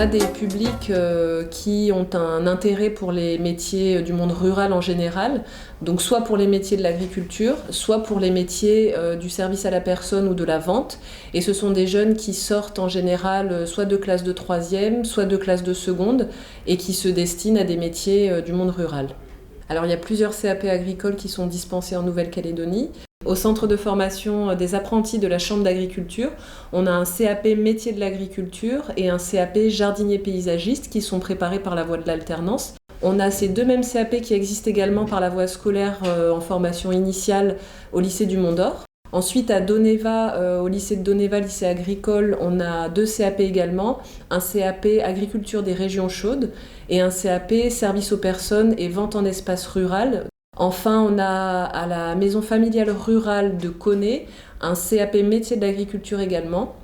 a des publics qui ont un intérêt pour les métiers du monde rural en général, donc soit pour les métiers de l'agriculture, soit pour les métiers du service à la personne ou de la vente. Et ce sont des jeunes qui sortent en général soit de classe de 3e, soit de classe de seconde, et qui se destinent à des métiers du monde rural. Alors il y a plusieurs CAP agricoles qui sont dispensés en Nouvelle-Calédonie. Au centre de formation des apprentis de la Chambre d'agriculture, on a un CAP métier de l'agriculture et un CAP jardinier paysagiste qui sont préparés par la voie de l'alternance. On a ces deux mêmes CAP qui existent également par la voie scolaire en formation initiale au lycée du Mont-d'Or. Ensuite, à Doneva, au lycée de Doneva, lycée agricole, on a deux CAP également, un CAP agriculture des régions chaudes et un CAP service aux personnes et vente en espace rural. Enfin, on a à la maison familiale rurale de Coné un CAP métier de l'agriculture également,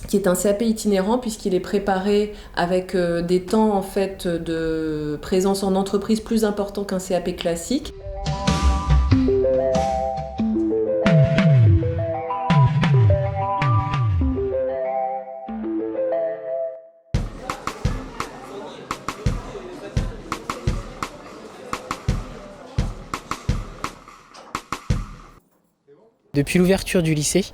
qui est un CAP itinérant puisqu'il est préparé avec des temps en fait, de présence en entreprise plus importants qu'un CAP classique. Depuis l'ouverture du lycée,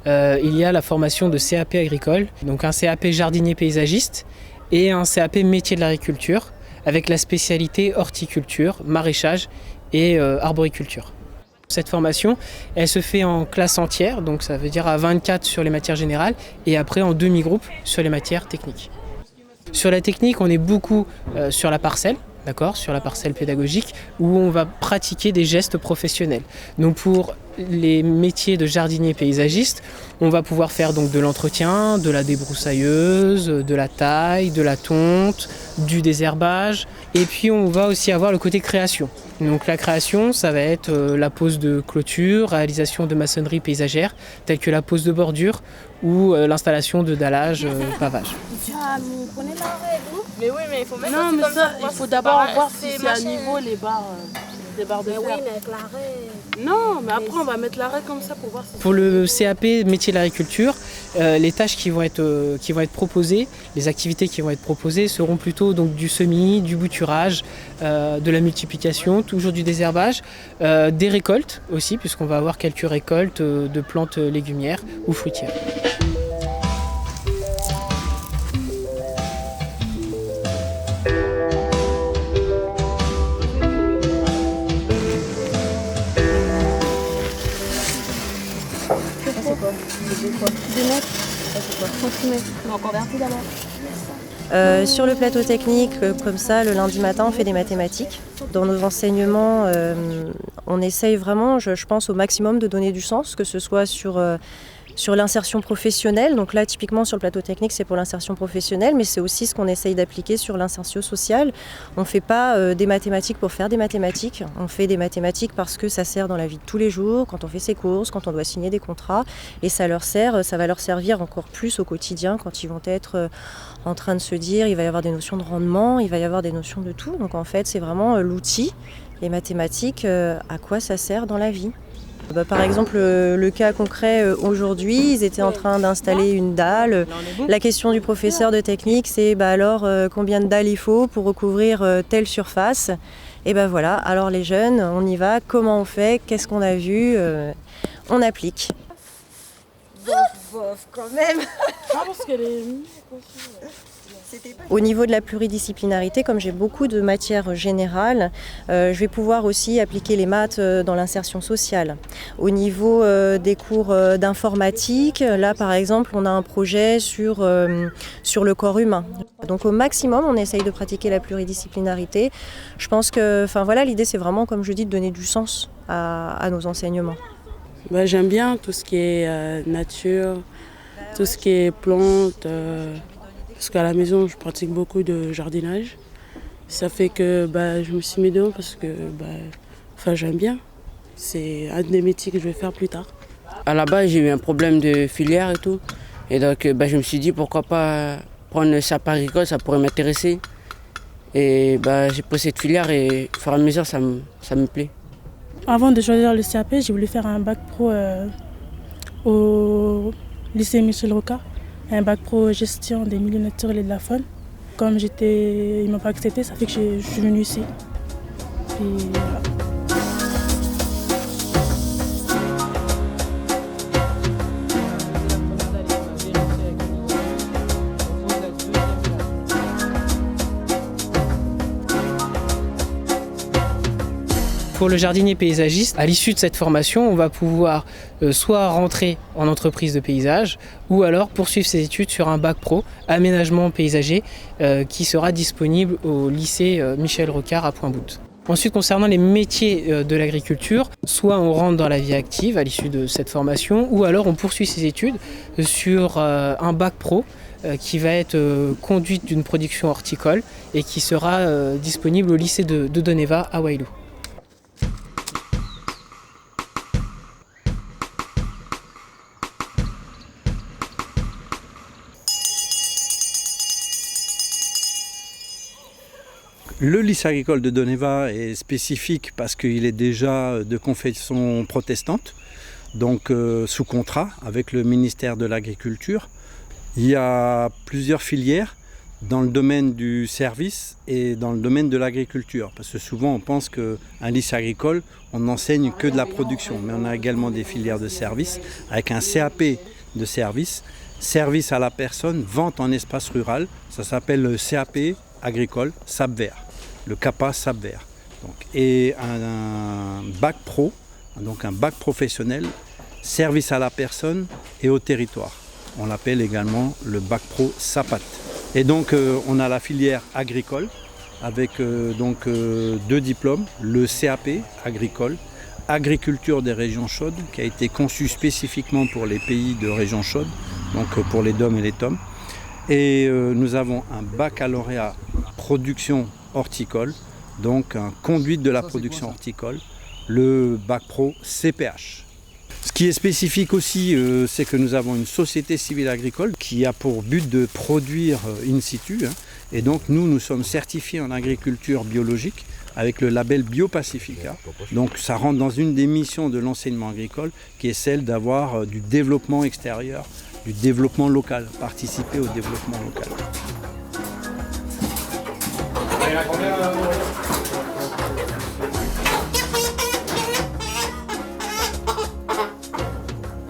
il y a la formation de CAP agricole, donc un CAP jardinier paysagiste et un CAP métier de l'agriculture avec la spécialité horticulture, maraîchage et arboriculture. Cette formation, elle se fait en classe entière, donc ça veut dire à 24 sur les matières générales et après en demi-groupe sur les matières techniques. Sur la technique, on est beaucoup sur la parcelle. D'accord, sur la parcelle pédagogique où on va pratiquer des gestes professionnels. Donc pour les métiers de jardinier paysagiste, on va pouvoir faire donc de l'entretien, de la débroussailleuse, de la taille, de la tonte, du désherbage. Et puis on va aussi avoir le côté création. Donc la création, ça va être la pose de clôture, réalisation de maçonnerie paysagère, telle que la pose de bordure ou l'installation de dallage, pavage. Mais oui, mais il faut mettre non, mais ça, il faut d'abord voir si c'est à niveau les barres de fer. Oui, mais avec l'arrêt. Non, mais après on va mettre l'arrêt comme ça pour voir si... Pour le CAP métier de l'agriculture, les tâches qui vont être proposées, les activités qui vont être proposées seront plutôt donc, du semis, du bouturage, de la multiplication, toujours du désherbage, des récoltes aussi, puisqu'on va avoir quelques récoltes de plantes légumières ou fruitières. Sur le plateau technique, comme ça, le lundi matin, on fait des mathématiques. Dans nos enseignements, on essaye vraiment, je pense, au maximum de donner du sens, que ce soit sur l'insertion professionnelle. Donc là, typiquement, sur le plateau technique, c'est pour l'insertion professionnelle, mais c'est aussi ce qu'on essaye d'appliquer sur l'insertion sociale. On ne fait pas des mathématiques pour faire des mathématiques. On fait des mathématiques parce que ça sert dans la vie de tous les jours, quand on fait ses courses, quand on doit signer des contrats. Et ça va leur servir encore plus au quotidien quand ils vont être en train de se dire il va y avoir des notions de rendement, il va y avoir des notions de tout. Donc en fait, c'est vraiment l'outil, les mathématiques, à quoi ça sert dans la vie. Par exemple, le cas concret aujourd'hui, ils étaient en train d'installer une dalle. La question du professeur de technique, c'est alors combien de dalles il faut pour recouvrir telle surface. Et voilà, alors les jeunes, on y va, comment on fait, qu'est-ce qu'on a vu, on applique. Bof, quand même. parce qu'elle est... Au niveau de la pluridisciplinarité, comme j'ai beaucoup de matières générales, je vais pouvoir aussi appliquer les maths dans l'insertion sociale. Au niveau des cours d'informatique, là par exemple, on a un projet sur le corps humain. Donc au maximum, on essaye de pratiquer la pluridisciplinarité. Je pense que l'idée c'est vraiment, comme je dis, de donner du sens à nos enseignements. J'aime bien tout ce qui est nature, tout ce qui est plantes. Parce qu'à la maison, je pratique beaucoup de jardinage. Ça fait que je me suis mis dedans parce que j'aime bien. C'est un des métiers que je vais faire plus tard. À la base, j'ai eu un problème de filière et tout. Et donc, je me suis dit pourquoi pas prendre le CAP agricole, ça pourrait m'intéresser. Et j'ai pris cette filière et au fur et à mesure, ça me plaît. Avant de choisir le CAP, j'ai voulu faire un bac pro au lycée Michel Rocard, un bac pro gestion des milieux naturels et de la faune. comme ils ne m'ont pas accepté, ça fait que je suis venue ici. Et voilà. Pour le jardinier paysagiste, à l'issue de cette formation, on va pouvoir soit rentrer en entreprise de paysage ou alors poursuivre ses études sur un bac pro aménagement paysager qui sera disponible au lycée Michel Rocard à Pointe-Boute. Ensuite, concernant les métiers de l'agriculture, soit on rentre dans la vie active à l'issue de cette formation ou alors on poursuit ses études sur un bac pro qui va être conduite d'une production horticole et qui sera disponible au lycée de Doneva à Wailou. Le lycée agricole de Doneva est spécifique parce qu'il est déjà de confession protestante, donc sous contrat avec le ministère de l'Agriculture. Il y a plusieurs filières dans le domaine du service et dans le domaine de l'agriculture. Parce que souvent on pense qu'un lycée agricole, on n'enseigne que de la production, mais on a également des filières de service avec un CAP de service, service à la personne, vente en espace rural. Ça s'appelle le CAP agricole SAP-Vert. Le CAPA SAP-Vert. Et un bac pro, donc un bac professionnel, service à la personne et au territoire. On l'appelle également le bac pro SAPAT. Et donc on a la filière agricole avec deux diplômes, le CAP agricole, agriculture des régions chaudes, qui a été conçu spécifiquement pour les pays de régions chaudes, donc pour les DOM et les TOM. Et nous avons un baccalauréat production horticole, donc un conduite de la production horticole, le bac pro CPH. Ce qui est spécifique aussi, c'est que nous avons une société civile agricole qui a pour but de produire in situ. Et donc nous sommes certifiés en agriculture biologique avec le label BioPacifica. Donc ça rentre dans une des missions de l'enseignement agricole qui est celle d'avoir du développement extérieur, du développement local, participer au développement local.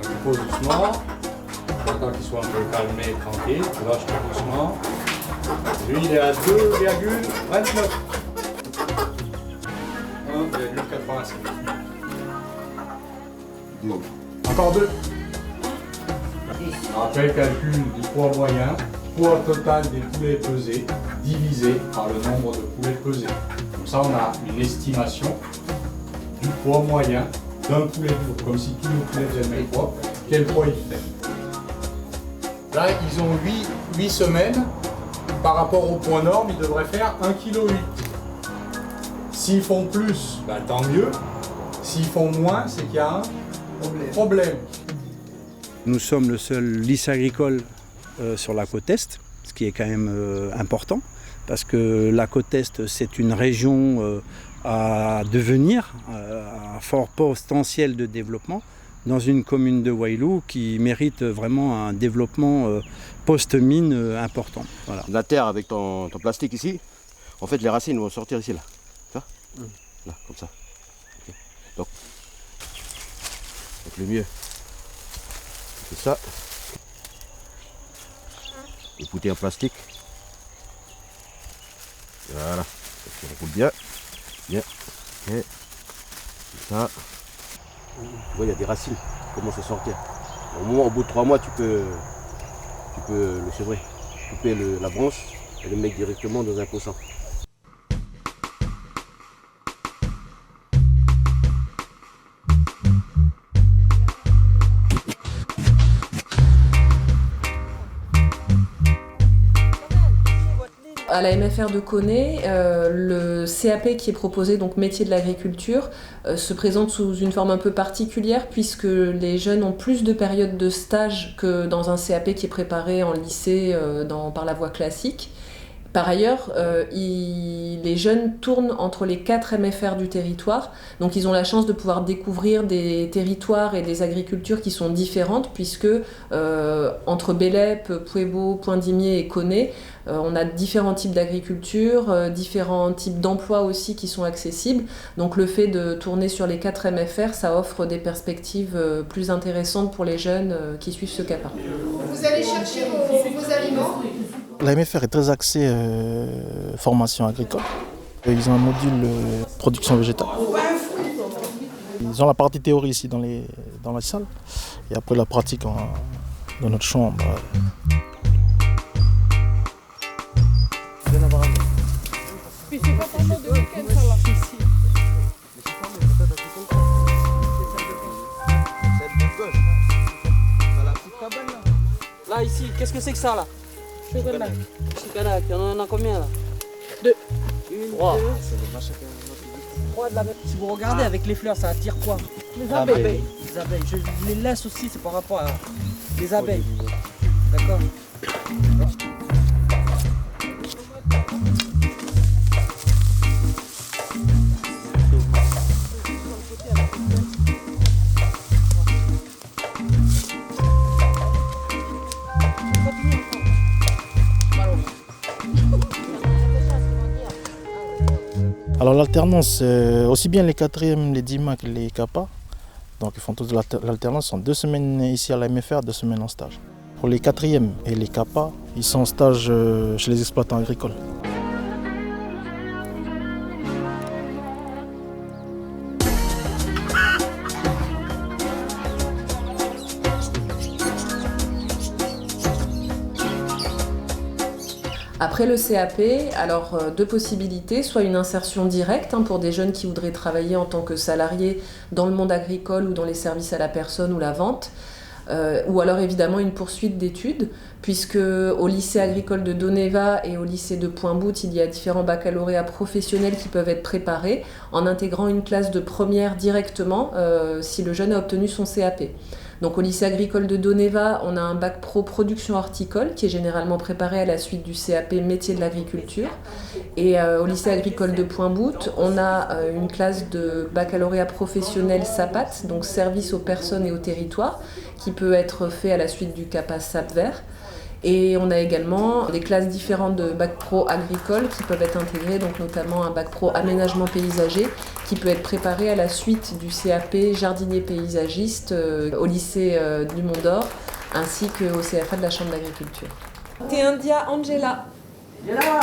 Tu poses doucement, j'attends qu'il soit un peu calmé, tranquille, tu lâches tout doucement. Lui il est à 2,29. 1,85. Encore 2. Après calcul du poids moyen, poids total des poulets pesés, divisé par le nombre de poulets pesés. Comme ça on a une estimation du poids moyen d'un poulet dur, comme si tous nos poulets faisaient le même poids, quel poids il fait. Là ils ont 8 semaines, par rapport au poids norme, ils devraient faire 1,8 kg. S'ils font plus, bah, tant mieux. S'ils font moins, c'est qu'il y a un problème. Nous sommes le seul lycée agricole sur la côte Est, ce qui est quand même important, parce que la côte Est, c'est une région à devenir, à fort potentiel de développement, dans une commune de Wailou qui mérite vraiment un développement post-mine important. Voilà. La terre avec ton plastique ici, en fait les racines vont sortir ici là. Ça là, comme ça. Okay. Donc le mieux, c'est ça. Écoutez en plastique. Voilà. On roule bien. Bien. Ok. Ça. Tu vois, il y a des racines qui commencent à sortir. Au bout de 3 mois, tu peux le sevrer, couper la branche et le mettre directement dans un poussin. À la MFR de Koné, le CAP qui est proposé, donc métier de l'agriculture, se présente sous une forme un peu particulière puisque les jeunes ont plus de périodes de stage que dans un CAP qui est préparé en lycée par la voie classique. Par ailleurs, les jeunes tournent entre les 4 MFR du territoire, donc ils ont la chance de pouvoir découvrir des territoires et des agricultures qui sont différentes, puisque entre Bélep, Puebo, Poindimié et Koné, on a différents types d'agriculture, différents types d'emplois aussi qui sont accessibles. Donc le fait de tourner sur les 4 MFR, ça offre des perspectives plus intéressantes pour les jeunes qui suivent ce CAPA. Vous allez chercher vos aliments. La MFR est très axée formation agricole. Ils ont un module production végétale. Ils ont la partie théorie ici dans la salle et après la pratique dans notre chambre. Là, ici, qu'est-ce que c'est que ça là? Chocolat. Chocolat, il y en a combien là? 2. 3. 3 de la même. Si vous regardez avec les fleurs, ça attire quoi? Les abeilles. Les abeilles. Je les laisse aussi, c'est par rapport à les abeilles. D'accord? Alors l'alternance, aussi bien les 4e, les DIMA que les CAPA, donc ils font tous de l'alternance, sont 2 semaines ici à la MFR, 2 semaines en stage. Pour les 4e et les CAPA, ils sont en stage chez les exploitants agricoles. Après le CAP, alors 2 possibilités, soit une insertion directe pour des jeunes qui voudraient travailler en tant que salariés dans le monde agricole ou dans les services à la personne ou la vente, ou alors évidemment une poursuite d'études, puisque au lycée agricole de Doneva et au lycée de Pointe-Boute, il y a différents baccalauréats professionnels qui peuvent être préparés en intégrant une classe de première directement si le jeune a obtenu son CAP. Donc au lycée agricole de Doneva, on a un bac pro production horticole qui est généralement préparé à la suite du CAP métier de l'agriculture. Et au lycée agricole de Pointe-Boute, on a une classe de baccalauréat professionnel SAPAT, donc service aux personnes et aux territoires, qui peut être fait à la suite du CAPA SAP-Vert. Et on a également des classes différentes de bac pro agricole qui peuvent être intégrées, donc notamment un bac pro aménagement paysager qui peut être préparé à la suite du CAP jardinier paysagiste au lycée du Mont d'Or ainsi qu'au CFA de la Chambre d'agriculture. T'es India Angela. Angela.